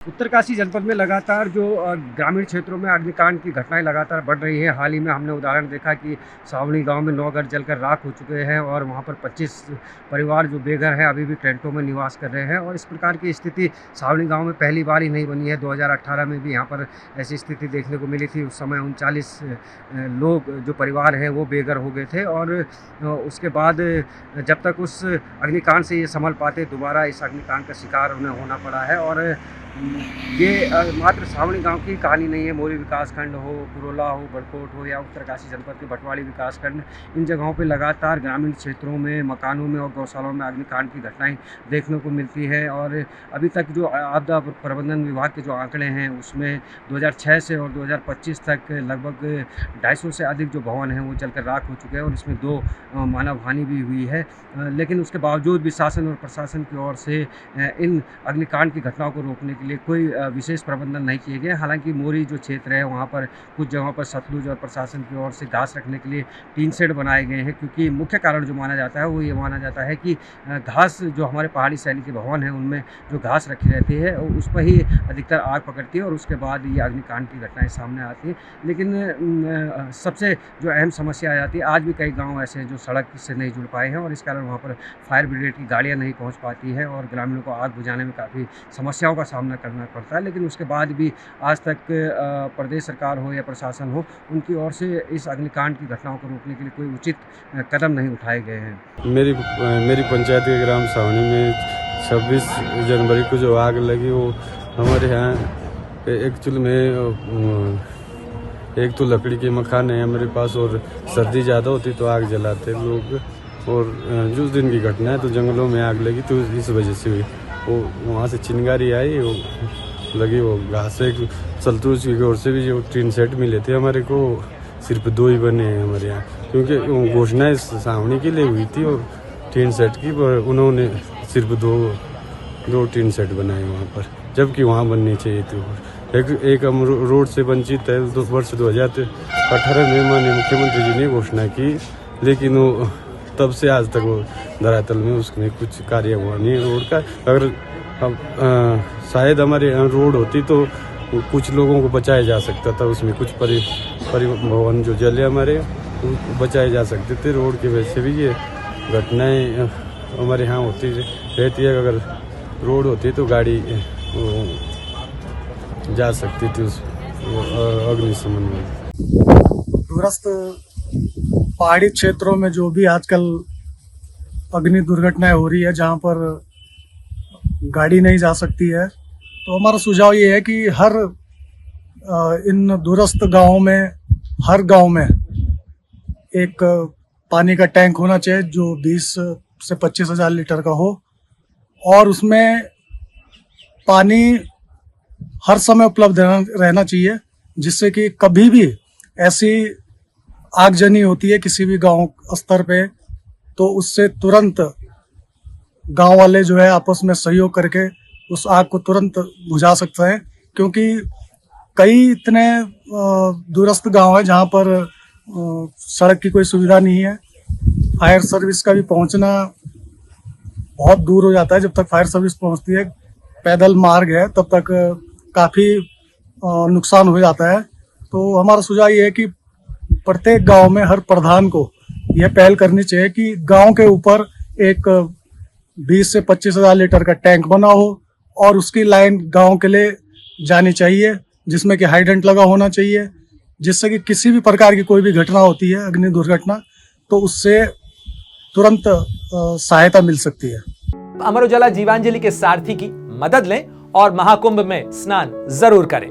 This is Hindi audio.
उत्तरकाशी जनपद में लगातार जो ग्रामीण क्षेत्रों में अग्निकांड की घटनाएं लगातार बढ़ रही हैं। हाल ही में हमने उदाहरण देखा कि सावणी गांव में 9 घर जलकर राख हो चुके हैं और वहां पर 25 परिवार जो बेघर हैं अभी भी टेंटों में निवास कर रहे हैं। और इस प्रकार की स्थिति सावणी गांव में पहली बार ही नहीं बनी है। 2018 में भी यहां पर ऐसी स्थिति देखने को मिली थी। उस समय 39 लोग जो परिवार हैं वो बेघर हो गए थे और उसके बाद जब तक उस अग्निकांड से ये संभल पाते, दोबारा इस अग्निकांड का शिकार उन्हें होना पड़ा है। और ये मात्र सावणी गांव की कहानी नहीं है। मोरी विकासखंड हो, पुरोला हो, बड़कोट हो या उत्तरकाशी जनपद के भटवाड़ी विकासखंड, इन जगहों पे लगातार ग्रामीण क्षेत्रों में, मकानों में और गौशालाओं में अग्निकांड की घटनाएं देखने को मिलती है। और अभी तक जो आपदा प्रबंधन विभाग के जो आंकड़े हैं उसमें 2006 से और 2025 तक लगभग 250 से अधिक जो भवन हैं वो जलकर राख हो चुके हैं और इसमें 2 मानव हानि भी हुई है। लेकिन उसके बावजूद भी शासन और प्रशासन की ओर से इन अग्निकांड की घटनाओं को रोकने के लिए कोई विशेष प्रबंधन नहीं किए गए। हालांकि मोरी जो क्षेत्र है वहाँ पर कुछ जगहों पर सतलुज और प्रशासन की ओर से घास रखने के लिए टीन शेड बनाए गए हैं, क्योंकि मुख्य कारण जो माना जाता है वो ये माना जाता है कि घास जो हमारे पहाड़ी शैली के भवन हैं उनमें जो घास रखी रहती है उस पर ही अधिकतर आग पकड़ती है और उसके बाद ये अग्निकांड की घटनाएं सामने आती हैं। लेकिन सबसे जो अहम समस्या आ जाती है, आज भी कई गाँव ऐसे हैं जो सड़क से नहीं जुड़ पाए हैं और इस कारण वहाँ पर फायर ब्रिगेड की गाड़ियाँ नहीं पहुँच पाती है और ग्रामीणों को आग बुझाने में काफ़ी समस्याओं का सामना करना पड़ता है। लेकिन उसके बाद भी आज तक प्रदेश सरकार हो या प्रशासन हो, उनकी ओर से इस अग्निकांड की घटनाओं को रोकने के लिए कोई उचित कदम नहीं उठाए गए हैं। मेरी पंचायत के ग्राम सावणी में 26 जनवरी को जो आग लगी वो हमारे यहाँ एक्चुअल में एक तो लकड़ी के मकान है हमारे पास और सर्दी ज़्यादा होती तो आग जलाते लोग। और जो दिन की घटना है तो जंगलों में आग लगी तो इस वजह से हुई। वो वहाँ से चिंगारी आई, वो लगी, वो घास से सल्तूज की ओर से भी जो टीन सेट मिले थे हमारे को सिर्फ 2 ही बने हैं हमारे यहाँ, क्योंकि घोषणा इस सावणी के लिए हुई थी और टीन सेट की, पर उन्होंने सिर्फ दो टीन सेट बनाए वहाँ पर, जबकि वहाँ बननी चाहिए थी। एक हम रोड से वंचित है। वर्ष 2018 में माननीय मुख्यमंत्री जी ने घोषणा की, लेकिन वो तब से आज तक वो धरातल में उसमें कुछ कार्य हुआ नहीं है रोड का। अगर शायद हमारे यहाँ रोड होती तो कुछ लोगों को बचाया जा सकता था, उसमें कुछ परिवहन जो जले हमारे बचाए जा सकते थे। रोड की वजह से भी ये घटनाएं हमारे यहाँ होती रहती है। अगर रोड होती तो गाड़ी जा सकती थी उस अग्निशमन में। दूरस्थ पहाड़ी क्षेत्रों में जो भी आजकल अग्नि दुर्घटनाएं हो रही है, जहां पर गाड़ी नहीं जा सकती है, तो हमारा सुझाव ये है कि हर इन दूरस्थ गांवों में, हर गांव में एक पानी का टैंक होना चाहिए जो 20 से 25 हज़ार लीटर का हो और उसमें पानी हर समय उपलब्ध रहना चाहिए, जिससे कि कभी भी ऐसी आगजनी होती है किसी भी गांव स्तर पे तो उससे तुरंत गांव वाले जो है आपस में सहयोग करके उस आग को तुरंत बुझा सकते हैं। क्योंकि कई इतने दूरस्थ गांव हैं जहां पर सड़क की कोई सुविधा नहीं है। फायर सर्विस का भी पहुंचना बहुत दूर हो जाता है। जब तक फायर सर्विस पहुंचती है, पैदल मार्ग है, तब तक काफ़ी नुकसान हो जाता है। तो हमारा सुझाव ये है कि प्रत्येक गांव में हर प्रधान को यह पहल करनी चाहिए कि गांव के ऊपर एक 20 से 25 हज़ार लीटर का टैंक बना हो और उसकी लाइन गांव के लिए जानी चाहिए, जिसमें कि हाइडेंट लगा होना चाहिए, जिससे कि किसी भी प्रकार की कोई भी घटना होती है, अग्नि दुर्घटना, तो उससे तुरंत सहायता मिल सकती है। अमर उजाला जीवांजलि के सारथी की मदद लें और महाकुंभ में स्नान जरूर करें।